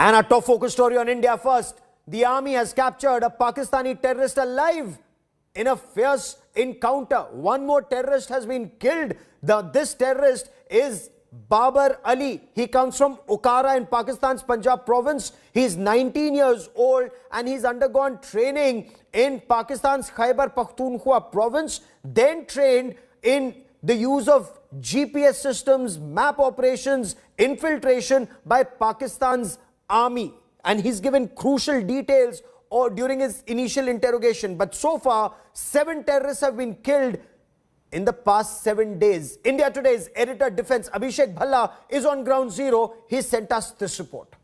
And our top focus story on India first. The army has captured a Pakistani terrorist alive in a fierce encounter. One more terrorist has been killed. This terrorist is Babar Ali. He comes from Okara in Pakistan's Punjab province. He's 19 years old and he's undergone training in Pakistan's Khyber Pakhtunkhwa province, then trained in the use of GPS systems, map operations, infiltration by Pakistan's army. And he's given crucial details during his initial interrogation. But so far, 7 terrorists have been killed in the past 7 days. India Today's editor defense Abhishek Bhalla is on ground zero. He sent us this report.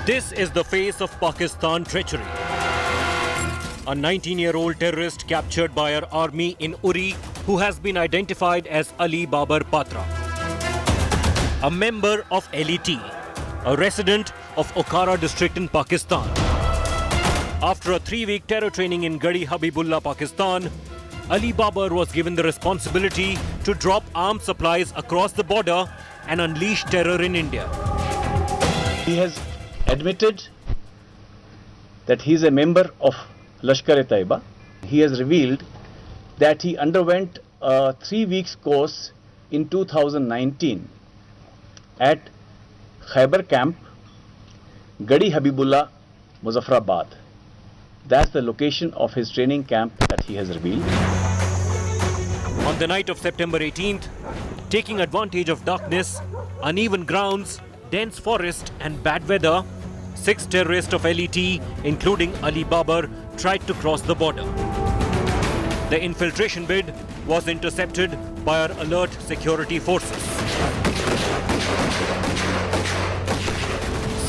This is the face of Pakistan treachery. A 19-year-old terrorist captured by our army in Uri, who has been identified as Ali Babar Patra, a member of LET, a resident of Okara district in Pakistan. After a 3-week terror training in Gadi Habibullah, Pakistan, Ali Babar was given the responsibility to drop arms supplies across the border and unleash terror in India. He has admitted that he is a member of Lashkar-e-Taiba. He has revealed that he underwent a 3-week course in 2019 at Khyber camp, Gadi Habibullah, Muzaffarabad. That's the location of his training camp that he has revealed. On the night of September 18th, taking advantage of darkness, uneven grounds, dense forest and bad weather, 6 terrorists of LET, including Ali Babar, tried to cross the border. The infiltration bid was intercepted by our alert security forces.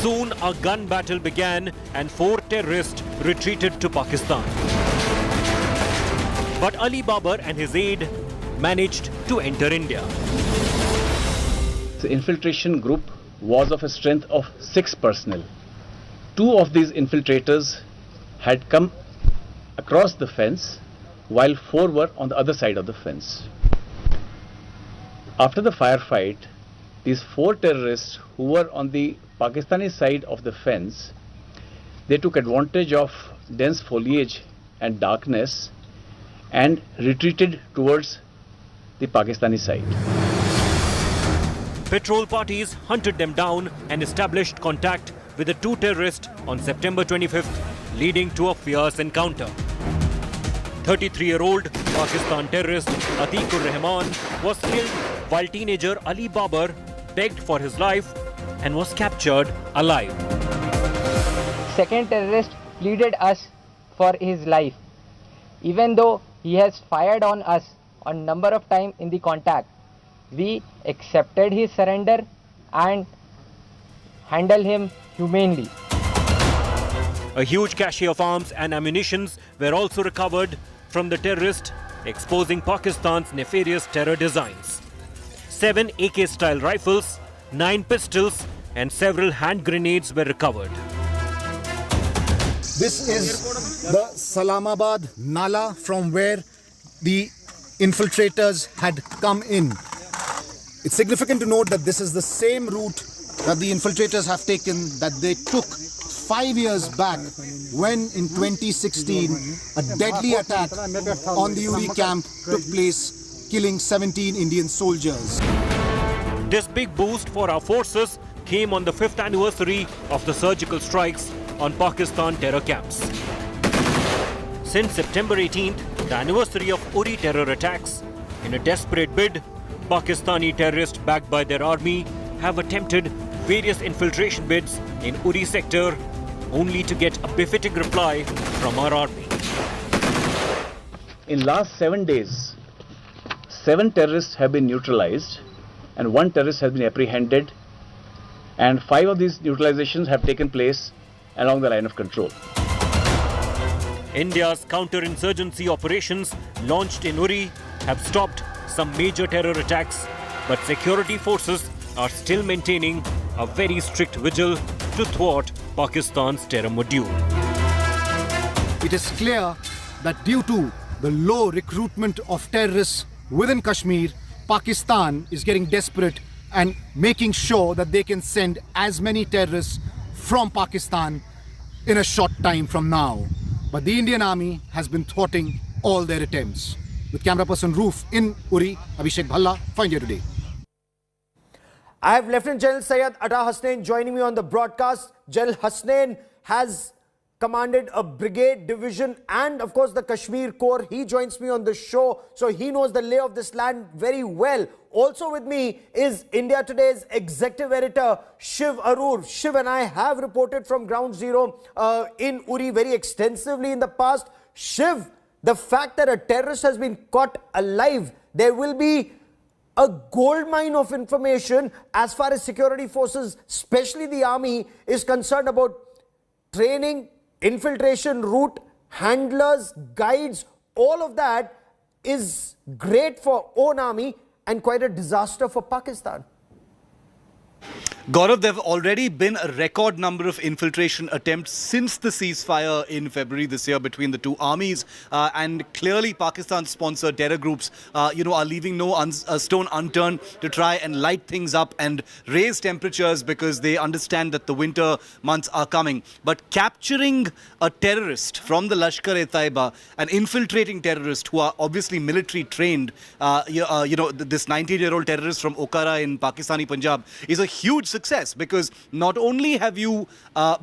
Soon a gun battle began and 4 terrorists retreated to Pakistan. But Ali Babar and his aide managed to enter India. The infiltration group was of a strength of 6 personnel. 2 of these infiltrators had come across the fence, while 4 were on the other side of the fence. After the firefight, these 4 terrorists who were on the Pakistani side of the fence, they took advantage of dense foliage and darkness and retreated towards the Pakistani side. Patrol parties hunted them down and established contact with the 2 terrorists on September 25th, leading to a fierce encounter. 33-year-old Pakistan terrorist Atikur Rahman was killed while teenager Ali Babar begged for his life and was captured alive. Second terrorist pleaded us for his life. Even though he has fired on us a number of times in the contact, we accepted his surrender and handled him humanely. A huge cache of arms and ammunitions were also recovered from the terrorist, exposing Pakistan's nefarious terror designs. 7 AK-style rifles, 9 pistols and several hand grenades were recovered. This is the Salamabad Nala from where the infiltrators had come in. It's significant to note that this is the same route that the infiltrators have taken that they took 5 years back when in 2016 a deadly attack on the Uri camp took place, killing 17 Indian soldiers. This big boost for our forces came on the 5th anniversary of the surgical strikes on Pakistan terror camps. Since September 18th, the anniversary of Uri terror attacks, in a desperate bid, Pakistani terrorists backed by their army have attempted various infiltration bids in Uri sector, only to get a befitting reply from our army. In last 7 days, 7 terrorists have been neutralized and 1 terrorist has been apprehended, and 5 of these neutralizations have taken place along the line of control. India's counter-insurgency operations launched in Uri have stopped some major terror attacks, but security forces are still maintaining a very strict vigil to thwart Pakistan's terror module. It is clear that due to the low recruitment of terrorists within Kashmir, Pakistan is getting desperate and making sure that they can send as many terrorists from Pakistan in a short time from now. But the Indian Army has been thwarting all their attempts. With camera person Roof in Uri, Abhishek Bhalla for India Today. I have Lieutenant General Syed Ata Hasnain joining me on the broadcast. General Hasnain has commanded a brigade division and of course the Kashmir Corps. He joins me on the show, so he knows the lay of this land very well. Also with me is India Today's executive editor Shiv Arur. Shiv and I have reported from Ground Zero in Uri very extensively in the past. Shiv, the fact that a terrorist has been caught alive, there will be a goldmine of information as far as security forces, especially the army, is concerned about training, infiltration route, handlers, guides. All of that is great for own army and quite a disaster for Pakistan. Gaurav, there have already been a record number of infiltration attempts since the ceasefire in February this year between the two armies. And clearly Pakistan-sponsored terror groups, are leaving no stone unturned to try and light things up and raise temperatures because they understand that the winter months are coming. But capturing a terrorist from the Lashkar-e-Taiba, an infiltrating terrorist who are obviously military trained, this 19-year-old terrorist from Okara in Pakistani Punjab, is a huge success, because not only have you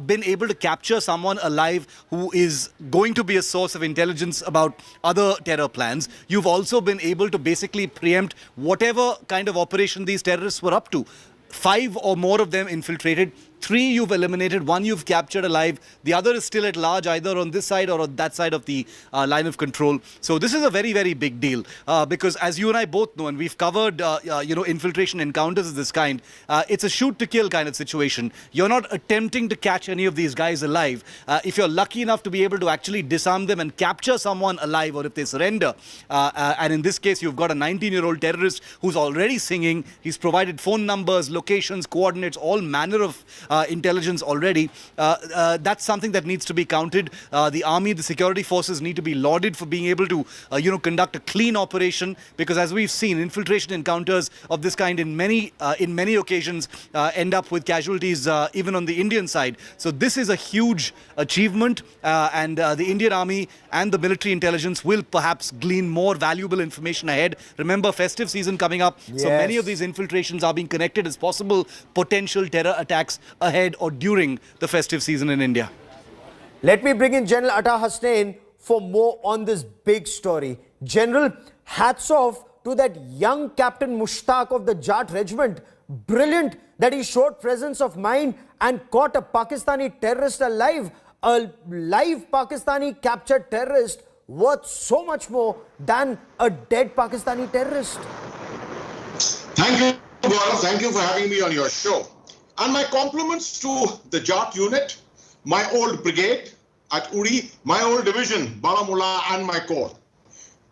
been able to capture someone alive who is going to be a source of intelligence about other terror plans, you've also been able to basically preempt whatever kind of operation these terrorists were up to. 5 or more of them infiltrated. 3 you've eliminated, 1 you've captured alive, the other is still at large either on this side or on that side of the line of control. So this is a very, very big deal because as you and I both know, and we've covered infiltration encounters of this kind, it's a shoot to kill kind of situation. You're not attempting to catch any of these guys alive. If you're lucky enough to be able to actually disarm them and capture someone alive, or if they surrender, and in this case you've got a 19-year-old terrorist who's already singing, he's provided phone numbers, locations, coordinates, all manner of intelligence already. That's something that needs to be counted. The army, the security forces need to be lauded for being able to, conduct a clean operation, because as we've seen, infiltration encounters of this kind in many occasions end up with casualties even on the Indian side. So this is a huge achievement, and the Indian army and the military intelligence will perhaps glean more valuable information ahead. Remember, festive season coming up, so many of these infiltrations are being connected as possible potential terror attacks ahead or during the festive season in India. Let me bring in General Ata Hasnain for more on this big story. General, hats off to that young Captain Mushtaq of the Jat Regiment. Brilliant that he showed presence of mind and caught a Pakistani terrorist alive. A live Pakistani captured terrorist worth so much more than a dead Pakistani terrorist. Thank you, Gaurav. Thank you for having me on your show. And my compliments to the Jat unit, my old brigade at Uri, my old division, Baramulla, and my corps.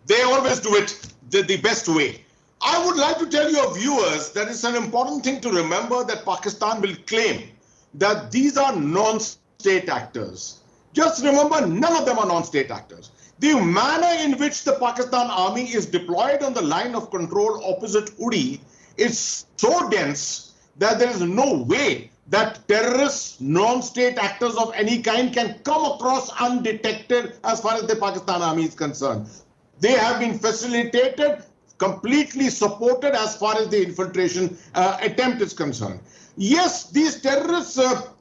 They always do it the best way. I would like to tell your viewers that it's an important thing to remember that Pakistan will claim that these are non-state actors. Just remember, none of them are non-state actors. The manner in which the Pakistan army is deployed on the line of control opposite Uri is so dense that there is no way that terrorists, non-state actors of any kind can come across undetected as far as the Pakistan army is concerned. They have been facilitated, completely supported as far as the infiltration attempt is concerned. Yes, these terrorists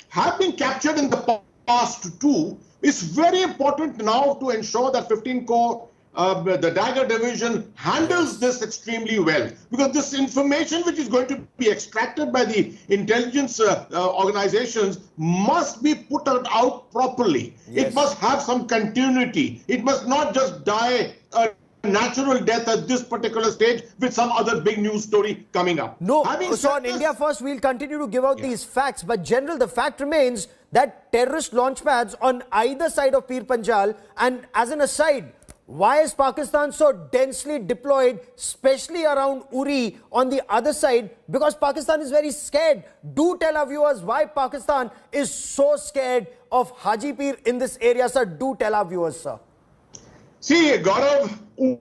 have been captured in the past too. It's very important now to ensure that 15 Corps the Dagger Division handles this extremely well, because this information which is going to be extracted by the intelligence organizations must be put out properly. Yes. It must have some continuity. It must not just die a natural death at this particular stage with some other big news story coming up. No, so on India First, we'll continue to give out these facts. But General, the fact remains that terrorist launch pads on either side of Pir Panjal, and as an aside, why is Pakistan so densely deployed, especially around Uri on the other side? Because Pakistan is very scared. Do tell our viewers why Pakistan is so scared of Hajipir in this area, sir. Do tell our viewers, sir. See, Gaurav,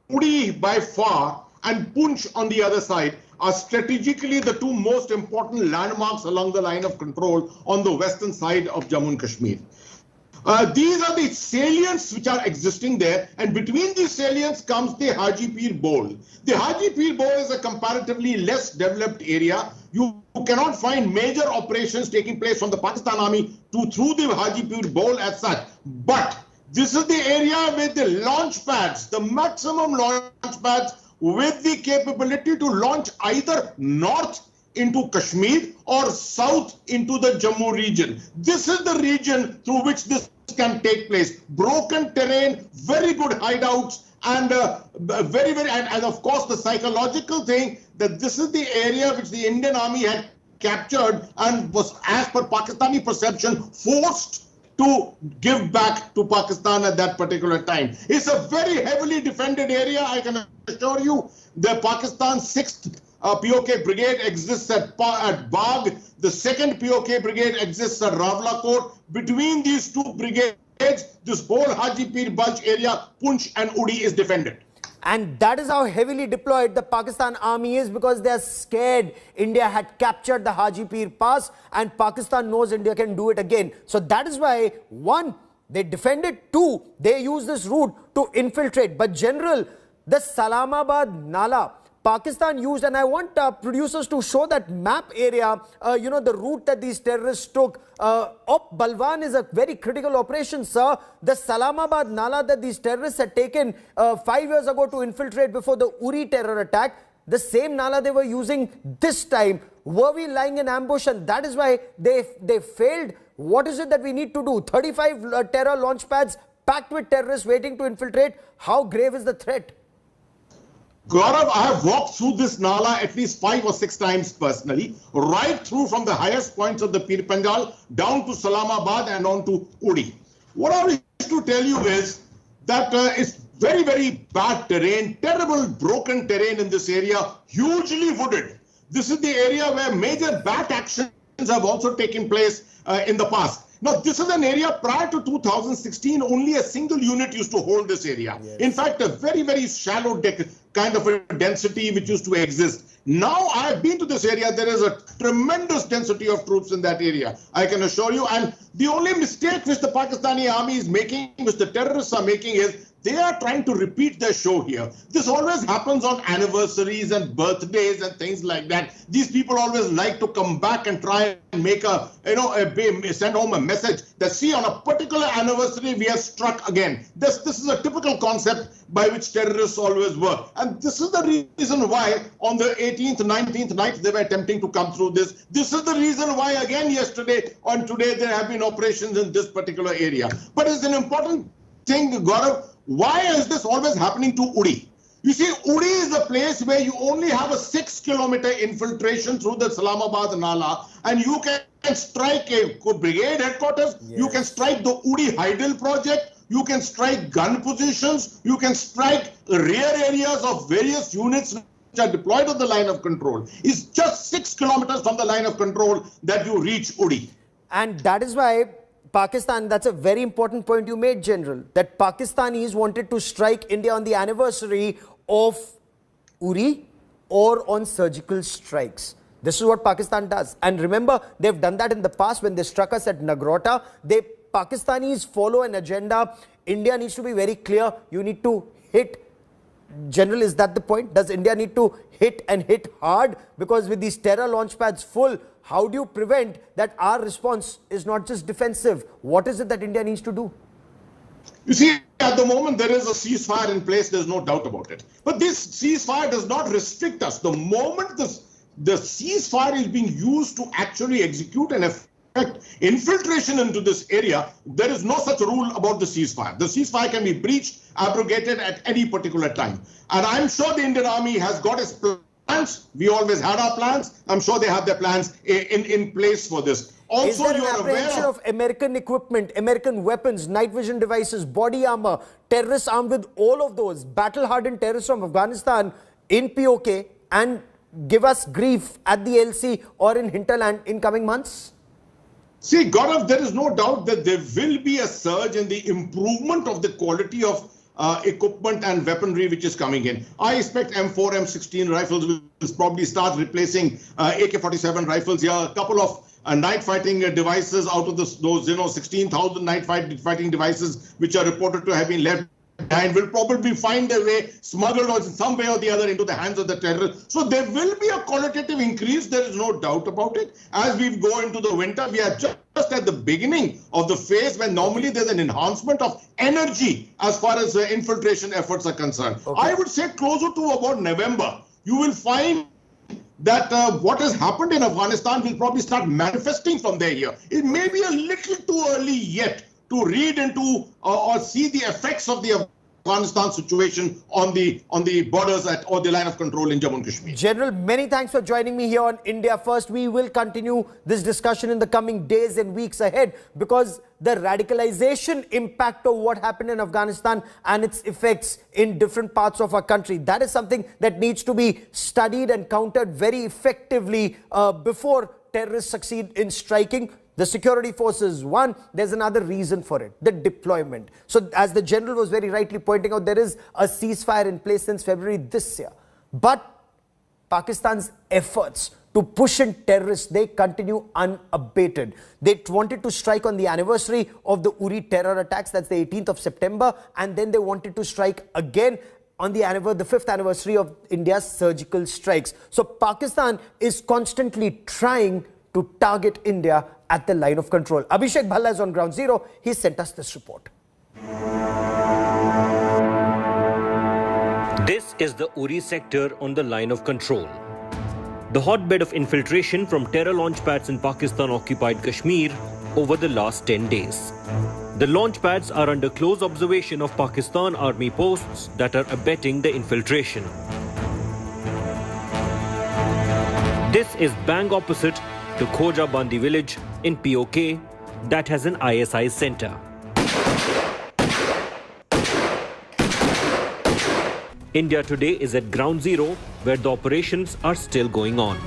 Uri by far and Poonch on the other side are strategically the two most important landmarks along the line of control on the western side of Jammu and Kashmir. These are the salients which are existing there, and between these salients comes the Haji Pir Bol. The Haji Pir Bol is a comparatively less developed area. You cannot find major operations taking place from the Pakistan Army through the Haji Pir Bol as such. But this is the area with the launch pads, the maximum launch pads with the capability to launch either north into Kashmir or south into the Jammu region. This is the region through which this can take place. Broken terrain, very good hideouts, and and of course the psychological thing that this is the area which the Indian Army had captured and was, as per Pakistani perception, forced to give back to Pakistan at that particular time. It's a very heavily defended area, I can assure you. The Pakistan 6th POK brigade exists at Bagh. The 2nd POK brigade exists at Rawalakot. Between these two brigades, this whole Haji Pir Bulch area, Poonch and Uri, is defended. And that is how heavily deployed the Pakistan army is, because they are scared India had captured the Haji Pir Pass and Pakistan knows India can do it again. So that is why, one, they defended, two, they use this route to infiltrate. But General, the Salamabad Nala, Pakistan used, and I want producers to show that map area, the route that these terrorists took. Op Balwan is a very critical operation, sir. The Salamabad Nala that these terrorists had taken 5 years ago to infiltrate before the Uri terror attack, the same Nala they were using this time. Were we lying in ambush, and that is why they failed? What is it that we need to do? 35 terror launch pads packed with terrorists waiting to infiltrate. How grave is the threat? Gaurav, I have walked through this Nala at least 5 or 6 times personally, right through from the highest points of the Pir Panjal down to Salamabad and on to Uri. What I wish to tell you is that it's very, very bad terrain, terrible broken terrain in this area, hugely wooded. This is the area where major bat actions have also taken place in the past. Now, this is an area prior to 2016, only a single unit used to hold this area. Yes. In fact, a very, very shallow kind of a density which used to exist. Now, I have been to this area. There is a tremendous density of troops in that area, I can assure you. And the only mistake which the Pakistani army is making, which the terrorists are making, is they are trying to repeat their show here. This always happens on anniversaries and birthdays and things like that. These people always like to come back and try and make send home a message that, see, on a particular anniversary, we have struck again. This is a typical concept by which terrorists always work. And this is the reason why on the 18th, 19th night, they were attempting to come through this. This is the reason why, again, yesterday and today, there have been operations in this particular area. But it's an important thing, Gaurav. Why is this always happening to Uri? You see, Uri is a place where you only have a 6-kilometer infiltration through the Salamabad Nala, and you can strike a brigade headquarters, yes. You can strike the Uri Hydel project, you can strike gun positions, you can strike rear areas of various units which are deployed on the line of control. It's just 6 kilometers from the line of control that you reach Uri. And that is why Pakistan, that's a very important point you made, General, that Pakistanis wanted to strike India on the anniversary of Uri or on surgical strikes. This is what Pakistan does. And remember, they've done that in the past when they struck us at Nagrota. Pakistanis follow an agenda. India needs to be very clear. You need to hit. General, is that the point? Does India need to hit and hit hard? Because with these terror launch pads full, how do you prevent that our response is not just defensive? What is it that India needs to do? You see, at the moment, there is a ceasefire in place. There's no doubt about it. But this ceasefire does not restrict us. The moment the ceasefire is being used to actually execute and effect infiltration into this area, there is no such rule about the ceasefire. The ceasefire can be breached, abrogated at any particular time. And I'm sure the Indian Army has got its plans. We always had our plans. I'm sure they have their plans in place for this. Also, is there an apprehension of American equipment, American weapons, night vision devices, body armor, terrorists armed with all of those, battle-hardened terrorists from Afghanistan in POK, and give us grief at the LC or in hinterland in coming months? See, Gaurav, there is no doubt that there will be a surge in the improvement of the quality of equipment and weaponry which is coming in. I expect M4, M16 rifles will probably start replacing AK-47 rifles here. A couple of night fighting devices out of those 16,000 night fighting devices which are reported to have been left behind will probably find their way, smuggled or in some way or the other into the hands of the terrorists. So there will be a qualitative increase, there is no doubt about it. As we go into the winter, we are just at the beginning of the phase when normally there's an enhancement of energy as far as infiltration efforts are concerned. Okay. I would say closer to about November, you will find that what has happened in Afghanistan will probably start manifesting from there here. It may be a little too early yet to read into or see the effects of the Afghanistan situation on the borders or the line of control in Jammu and Kashmir. General, many thanks for joining me here on India First. We will continue this discussion in the coming days and weeks ahead because the radicalization impact of what happened in Afghanistan and its effects in different parts of our country, that is something that needs to be studied and countered very effectively before terrorists succeed in striking. The security forces, one, there's another reason for it, the deployment. So as the general was very rightly pointing out, there is a ceasefire in place since February this year. But Pakistan's efforts to push in terrorists, they continue unabated. They wanted to strike on the anniversary of the Uri terror attacks, that's the 18th of September, and then they wanted to strike again on the 5th anniversary of India's surgical strikes. So Pakistan is constantly trying to target India at the line of control. Abhishek Bhalla is on ground zero. He sent us this report. This is the Uri sector on the line of control. The hotbed of infiltration from terror launch pads in Pakistan-occupied Kashmir over the last 10 days. The launch pads are under close observation of Pakistan army posts that are abetting the infiltration. This is bang opposite to Khoja Bandi village in POK that has an ISI center. India today is at ground zero where the operations are still going on.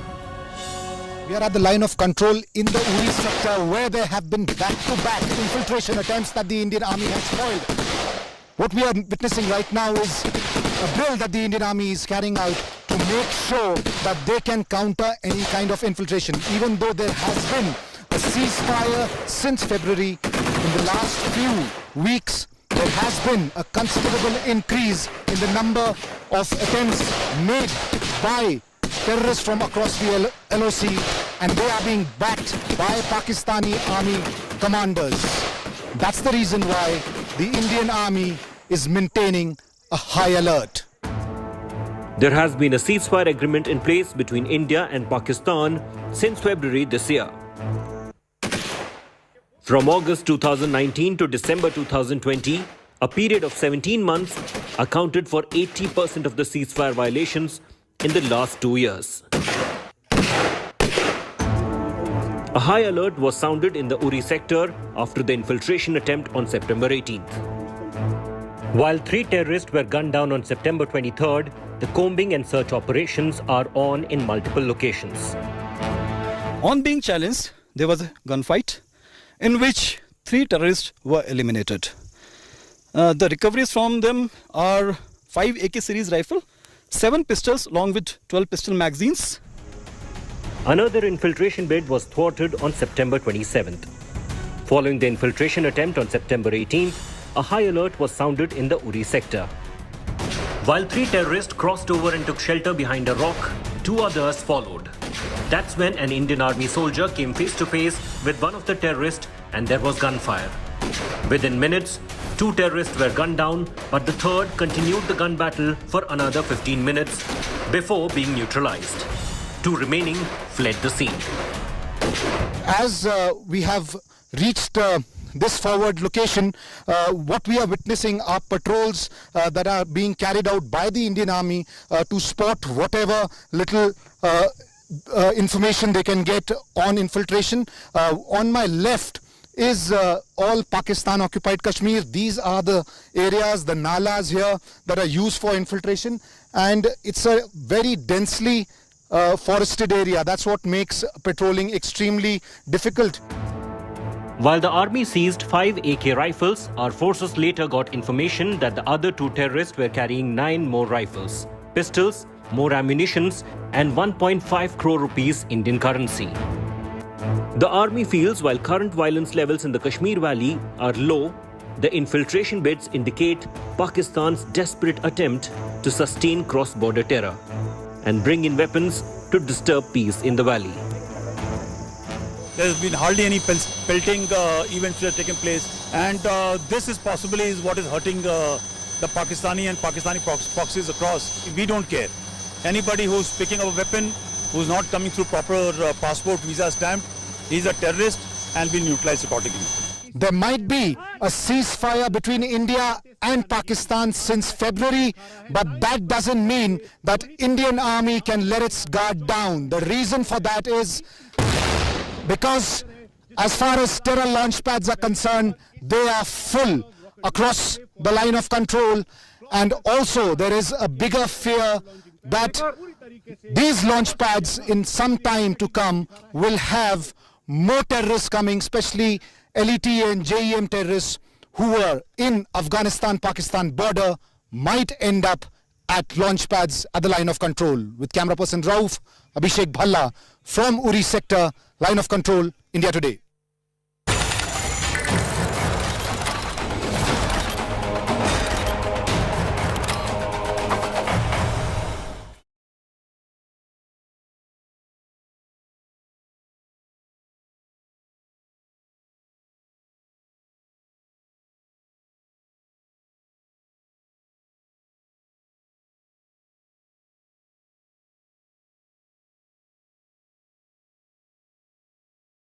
We are at the line of control in the Uri sector where there have been back-to-back infiltration attempts that the Indian Army has foiled. What we are witnessing right now is a drill that the Indian Army is carrying out to make sure that they can counter any kind of infiltration. Even though there has been a ceasefire since February, in the last few weeks, there has been a considerable increase in the number of attempts made by terrorists from across the LOC, and they are being backed by Pakistani army commanders. That's the reason why the Indian Army is maintaining a high alert. There has been a ceasefire agreement in place between India and Pakistan since February this year. From August 2019 to December 2020, a period of 17 months accounted for 80% of the ceasefire violations in the last 2 years. A high alert was sounded in the Uri sector after the infiltration attempt on September 18th. While 3 terrorists were gunned down on September 23rd, the combing and search operations are on in multiple locations. On being challenged, there was a gunfight in which 3 terrorists were eliminated. The recoveries from them are 5 AK series rifle, 7 pistols along with 12 pistol magazines. Another infiltration bid was thwarted on September 27th. Following the infiltration attempt on September 18th, a high alert was sounded in the Uri sector. While 3 terrorists crossed over and took shelter behind a rock, 2 others followed. That's when an Indian Army soldier came face to face with one of the terrorists and there was gunfire. Within minutes, 2 terrorists were gunned down, but the third continued the gun battle for another 15 minutes before being neutralized. 2 remaining fled the scene. As we have reached this forward location, what we are witnessing are patrols that are being carried out by the Indian Army to spot whatever little information they can get on infiltration. On my left is all Pakistan occupied Kashmir. These are the areas, the nalas here that are used for infiltration, and it's a very densely forested area. That's what makes patrolling extremely difficult. While the army seized 5 AK rifles, our forces later got information that the other 2 terrorists were carrying 9 more rifles, pistols, more ammunitions and 1.5 crore rupees Indian currency. The army feels while current violence levels in the Kashmir Valley are low, the infiltration bids indicate Pakistan's desperate attempt to sustain cross-border terror and bring in weapons to disturb peace in the valley. There has been hardly any pelting events that have taken place, and this is possibly what is hurting the Pakistani and Pakistani proxies across. We don't care. Anybody who's picking up a weapon, who's not coming through proper passport, visa stamp, he's a terrorist and will be neutralized accordingly. There might be a ceasefire between India and Pakistan since February, but that doesn't mean that Indian Army can let its guard down. The reason for that is because as far as terror launch pads are concerned, they are full across the line of control, and also there is a bigger fear that these launch pads in some time to come will have more terrorists coming, especially LETA and JEM terrorists who were in Afghanistan-Pakistan border might end up at launch pads at the line of control. With camera person Rauf, Abhishek Bhalla from Uri sector, line of control, India Today.